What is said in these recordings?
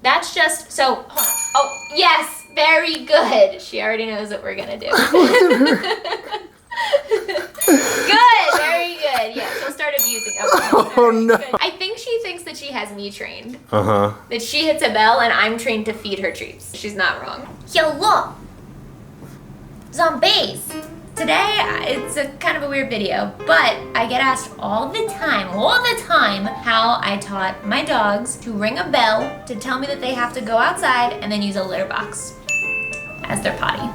That's just, so, hold on. Oh, yes, very good. She already knows what we're gonna do. Good, very good. Yeah, she'll start abusing. Okay, Oh no. Good. I think she thinks that she has me trained. Uh-huh. That she hits a bell and I'm trained to feed her treats. She's not wrong. Yo, look! Zombies! Today, it's a kind of a weird video, but I get asked all the time, how I taught my dogs to ring a bell to tell me that they have to go outside and then use a litter box as their potty.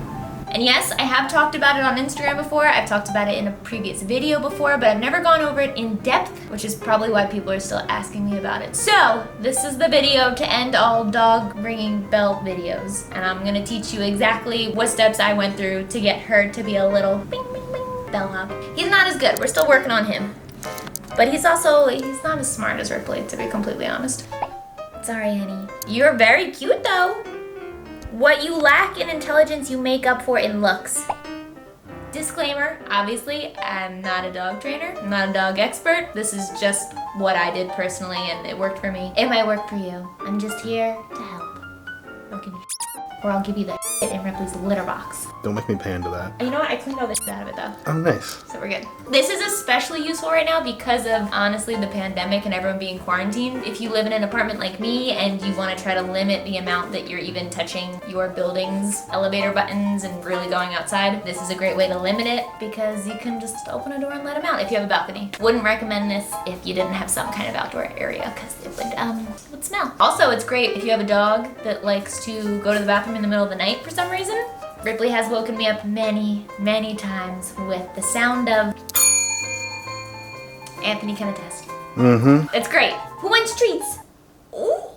And yes, I have talked about it on Instagram before. I've talked about it in a previous video before, but I've never gone over it in depth, which is probably why people are still asking me about it. So, this is the video to end all dog ringing bell videos. And I'm gonna teach you exactly what steps I went through to get her to be a little bing, bing, bing bellhop. He's not as good, we're still working on him. But he's not as smart as Ripley, to be completely honest. Sorry, honey. You're very cute though. What you lack in intelligence, you make up for in looks. Disclaimer, obviously, I'm not a dog trainer, I'm not a dog expert. This is just what I did personally and it worked for me. It might work for you. I'm just here to help. Or I'll give you the in Ripley's litter box. Don't make me pay into that. You know what? I cleaned all this out of it though. Oh, nice. So we're good. This is especially useful right now because of, honestly, the pandemic and everyone being quarantined. If you live in an apartment like me and you want to try to limit the amount that you're even touching your building's elevator buttons and really going outside, this is a great way to limit it because you can just open a door and let them out if you have a balcony. Wouldn't recommend this if you didn't have some kind of outdoor area because it would smell. Also, it's great if you have a dog that likes to go to the bathroom in the middle of the night for some reason. Ripley has woken me up many, many times with the sound of... Anthony can attest. Mm-hmm. It's great. Who wants treats? Ooh.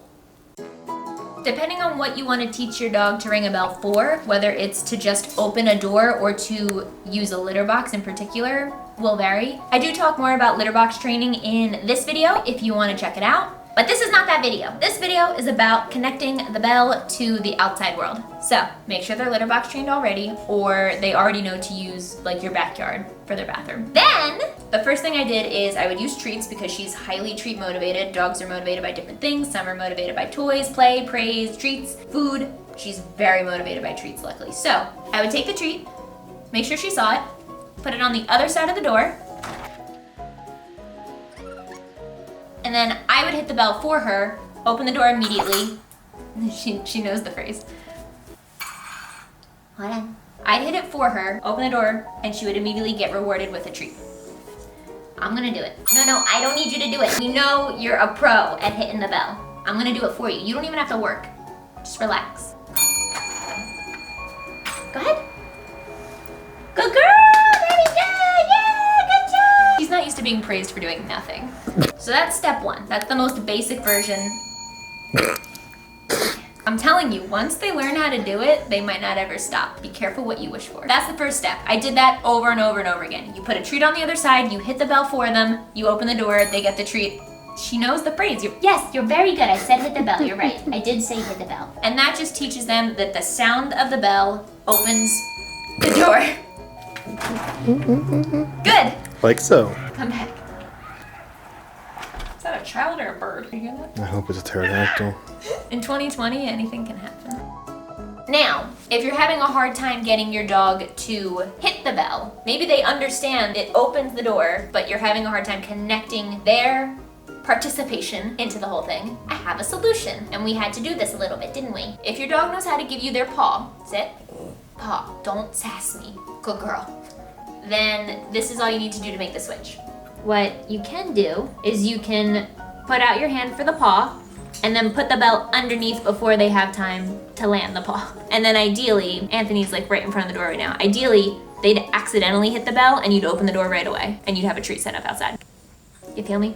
Depending on what you want to teach your dog to ring a bell for, whether it's to just open a door or to use a litter box in particular, will vary. I do talk more about litter box training in this video if you want to check it out. But this is not that video. This video is about connecting the bell to the outside world. So make sure they're litter box trained already or they already know to use like your backyard for their bathroom. Then the first thing I did is I would use treats because she's highly treat motivated. Dogs are motivated by different things. Some are motivated by toys, play, praise, treats, food. She's very motivated by treats, luckily. So I would take the treat, make sure she saw it, put it on the other side of the door, and then I would hit the bell for her, open the door immediately. She knows the phrase. Hold on. I'd hit it for her, open the door, and she would immediately get rewarded with a treat. I'm gonna do it. No, I don't need you to do it. You know you're a pro at hitting the bell. I'm gonna do it for you. You don't even have to work. Just relax. Go ahead. Good girl, very good, yeah, good job. She's not used to being praised for doing nothing. So that's step one. That's the most basic version. I'm telling you, once they learn how to do it, they might not ever stop. Be careful what you wish for. That's the first step. I did that over and over and over again. You put a treat on the other side, you hit the bell for them, you open the door, they get the treat. She knows the phrase. Yes, you're very good. I said hit the bell, you're right. I did say hit the bell. And that just teaches them that the sound of the bell opens the door. Good. Like so. Come back. Is that a child or a bird? You hear that? I hope it's a pterodactyl. In 2020, anything can happen. Now, if you're having a hard time getting your dog to hit the bell, maybe they understand it opens the door, but you're having a hard time connecting their participation into the whole thing, I have a solution. And we had to do this a little bit, didn't we? If your dog knows how to give you their paw, sit, paw, don't sass me, good girl, then this is all you need to do to make the switch. What you can do is you can put out your hand for the paw and then put the bell underneath before they have time to land the paw. And then ideally, Anthony's like right in front of the door right now, ideally they'd accidentally hit the bell and you'd open the door right away and you'd have a treat set up outside. You feel me?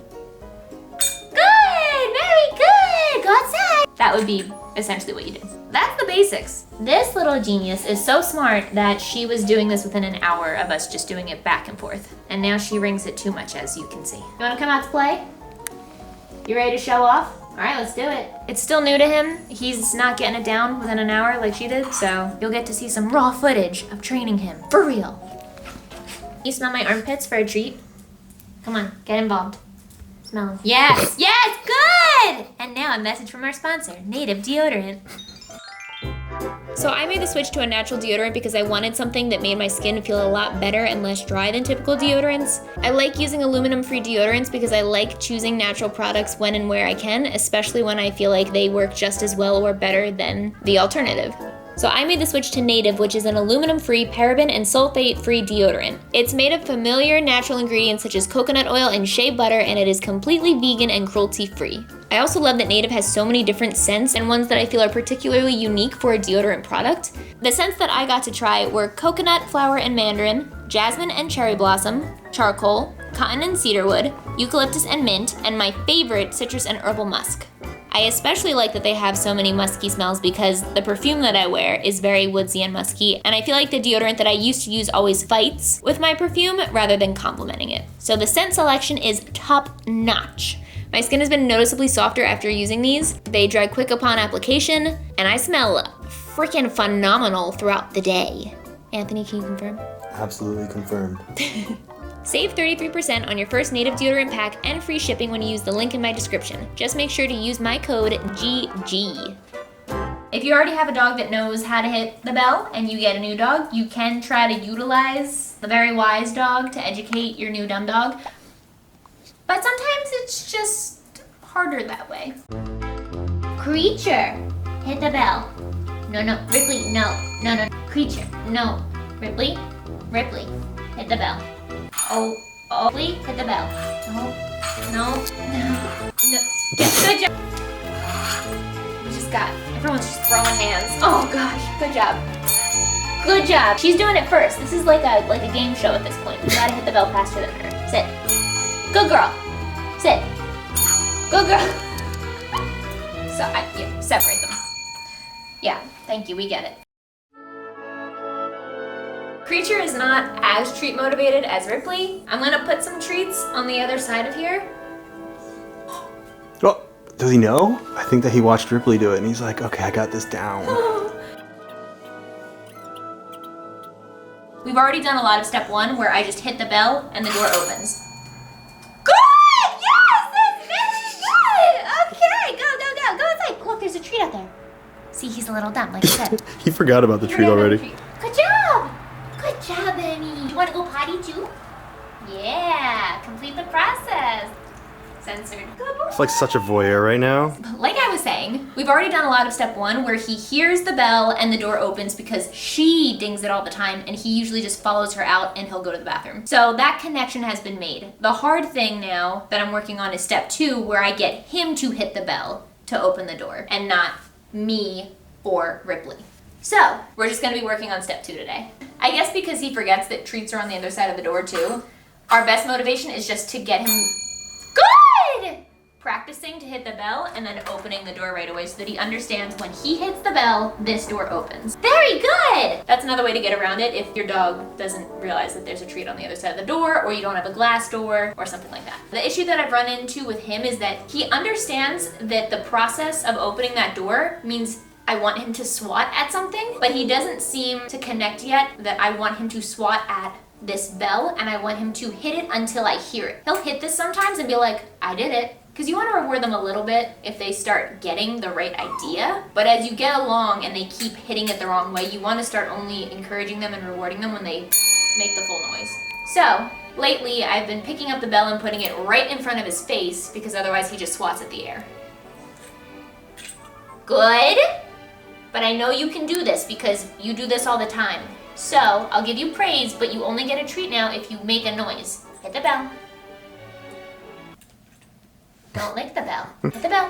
Good, very good, go outside. That would be essentially what you did. That's the basics. This little genius is so smart that she was doing this within an hour of us just doing it back and forth. And now she rings it too much, as you can see. You wanna come out to play? You ready to show off? All right, let's do it. It's still new to him. He's not getting it down within an hour like she did, so you'll get to see some raw footage of training him, for real. You smell my armpits for a treat? Come on, get involved. Smell them. Yes, yes, good! Good! And now a message from our sponsor, Native Deodorant. So I made the switch to a natural deodorant because I wanted something that made my skin feel a lot better and less dry than typical deodorants. I like using aluminum-free deodorants because I like choosing natural products when and where I can, especially when I feel like they work just as well or better than the alternative. So I made the switch to Native, which is an aluminum-free, paraben, and sulfate-free deodorant. It's made of familiar natural ingredients such as coconut oil and shea butter, and it is completely vegan and cruelty-free. I also love that Native has so many different scents and ones that I feel are particularly unique for a deodorant product. The scents that I got to try were coconut, flower, and mandarin, jasmine and cherry blossom, charcoal, cotton and cedarwood, eucalyptus and mint, and my favorite, citrus and herbal musk. I especially like that they have so many musky smells because the perfume that I wear is very woodsy and musky, and I feel like the deodorant that I used to use always fights with my perfume rather than complementing it. So the scent selection is top notch. My skin has been noticeably softer after using these. They dry quick upon application, and I smell freaking phenomenal throughout the day. Anthony, can you confirm? Absolutely confirmed. Save 33% on your first Native deodorant pack and free shipping when you use the link in my description. Just make sure to use my code GG. If you already have a dog that knows how to hit the bell and you get a new dog, you can try to utilize the very wise dog to educate your new dumb dog. But sometimes it's just harder that way. Creature, hit the bell. No, Ripley, no. Creature, no. Ripley, hit the bell. Oh, Ripley, hit the bell. No. Yes, good job. Everyone's just throwing hands. Oh gosh, good job. Good job. She's doing it first. This is like a game show at this point. We gotta hit the bell faster than her. Sit. Good girl. Sit. Good girl. So, separate them. Yeah, thank you, we get it. Creature is not as treat motivated as Ripley. I'm gonna put some treats on the other side of here. Well, does he know? I think that he watched Ripley do it and he's like, okay, I got this down. We've already done a lot of step 1 where I just hit the bell and the door opens. Good! Yes! That's very good! Okay, go inside. Look, there's a treat out there. See, he's a little dumb, like I said. He forgot about the treat already. Good job! Good job, Benny. You want to go potty too? Yeah, complete the process. Censored. Good boy. It's like such a voyeur right now. Like I was saying, we've already done a lot of step 1 where he hears the bell and the door opens because she dings it all the time and he usually just follows her out and he'll go to the bathroom. So that connection has been made. The hard thing now that I'm working on is step 2 where I get him to hit the bell to open the door and not me or Ripley. So we're just gonna be working on step 2 today. I guess because he forgets that treats are on the other side of the door too, our best motivation is just to get him good! Practicing to hit the bell and then opening the door right away so that he understands when he hits the bell, this door opens. Very good! That's another way to get around it if your dog doesn't realize that there's a treat on the other side of the door or you don't have a glass door or something like that. The issue that I've run into with him is that he understands that the process of opening that door means I want him to swat at something, but he doesn't seem to connect yet that I want him to swat at this bell and I want him to hit it until I hear it. He'll hit this sometimes and be like, I did it. Because you want to reward them a little bit if they start getting the right idea. But as you get along and they keep hitting it the wrong way, you want to start only encouraging them and rewarding them when they make the full noise. So, lately I've been picking up the bell and putting it right in front of his face because otherwise he just swats at the air. Good. But I know you can do this because you do this all the time. So, I'll give you praise, but you only get a treat now if you make a noise. Hit the bell. Don't lick the bell. Hit the bell.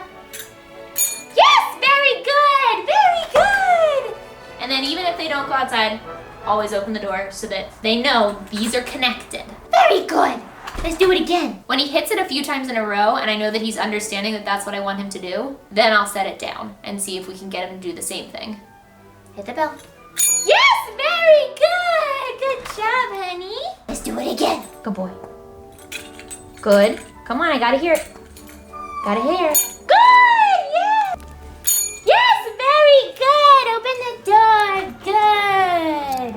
Yes! Very good! Very good! And then even if they don't go outside, always open the door so that they know these are connected. Very good! Let's do it again. When he hits it a few times in a row and I know that he's understanding that that's what I want him to do, then I'll set it down and see if we can get him to do the same thing. Hit the bell. Yes! Very good! Good job, honey. Let's do it again. Good boy. Good. Come on, I gotta hear it. Gotta hear it. Good! Yeah! Yes! Very good! Open the door. Good!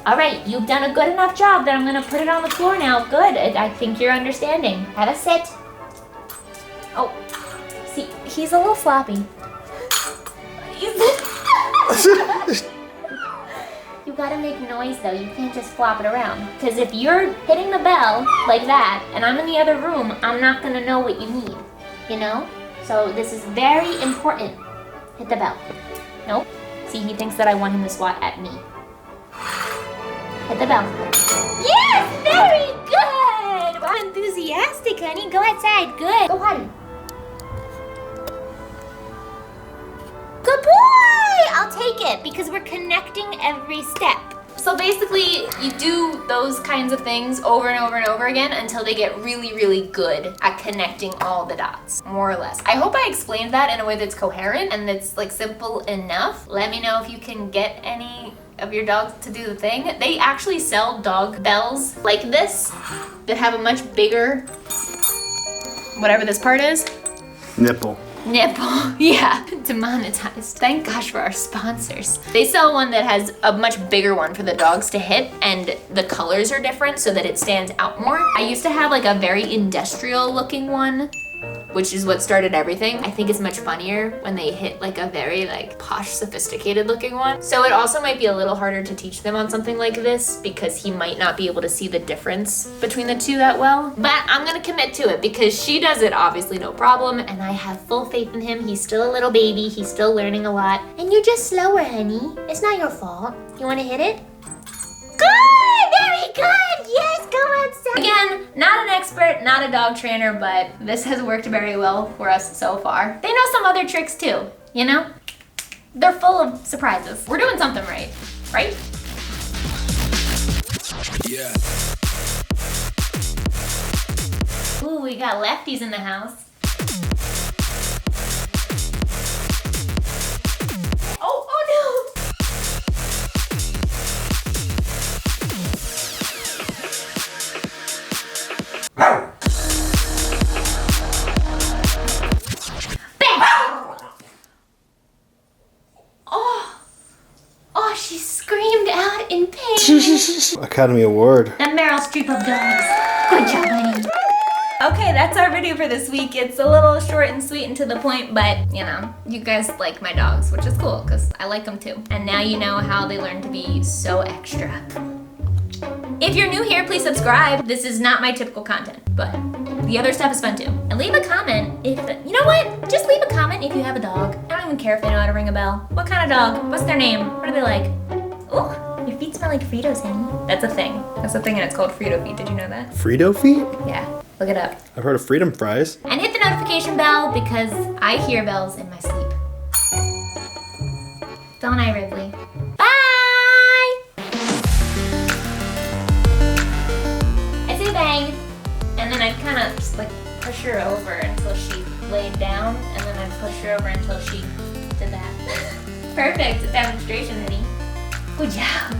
Alright, you've done a good enough job that I'm gonna put it on the floor now. Good. I think you're understanding. Have a sit. Oh. he's a little sloppy. You gotta make noise though, you can't just flop it around. Because if you're hitting the bell like that, and I'm in the other room, I'm not gonna know what you need, you know? So this is very important. Hit the bell. Nope. See, he thinks that I want him to swat at me. Hit the bell. Yes, very good! Wow, enthusiastic, honey. Go outside, good. Go potty. Good boy! I'll take it because we're connecting every step. So basically, you do those kinds of things over and over and over again until they get really, really good at connecting all the dots, more or less. I hope I explained that in a way that's coherent and that's like simple enough. Let me know if you can get any of your dogs to do the thing. They actually sell dog bells like this that have a much bigger, whatever this part is. Nipple. Nipple, yeah, demonetized. Thank gosh for our sponsors. They sell one that has a much bigger one for the dogs to hit, and the colors are different so that it stands out more. I used to have like a very industrial looking one, which is what started everything. I think it's much funnier when they hit like a very like posh, sophisticated looking one. So it also might be a little harder to teach them on something like this because he might not be able to see the difference between the two that well. But I'm gonna commit to it because she does it obviously no problem, and I have full faith in him. He's still a little baby, he's still learning a lot. And you're just slower, honey. It's not your fault. You wanna hit it? Good, very good. Yes, go outside. Again, not an expert, not a dog trainer, but this has worked very well for us so far. They know some other tricks too, you know? They're full of surprises. We're doing something right, right? Yeah. Ooh, we got lefties in the house. Oh no! Oh, she screamed out in pain. Academy Award. The Meryl Streep of dogs. Good job, honey. Okay, that's our video for this week. It's a little short and sweet and to the point, but you know, you guys like my dogs, which is cool because I like them too. And now you know how they learn to be so extra. If you're new here, please subscribe. This is not my typical content, but the other stuff is fun too. And leave a comment if, you know what? Just leave a comment if you have a dog. I don't even care if they know how to ring a bell. What kind of dog? What's their name? What are they like? Ooh, your feet smell like Fritos, honey. That's a thing. That's a thing and it's called Frito feet. Did you know that? Frito feet? Yeah, look it up. I've heard of freedom fries. And hit the notification bell because I hear bells in my sleep. Don't I, Ripley? Bye! I say bang, and then I kind of just like push her over until she laid down, and then I push her over until she did that. Perfect demonstration, honey. Good job.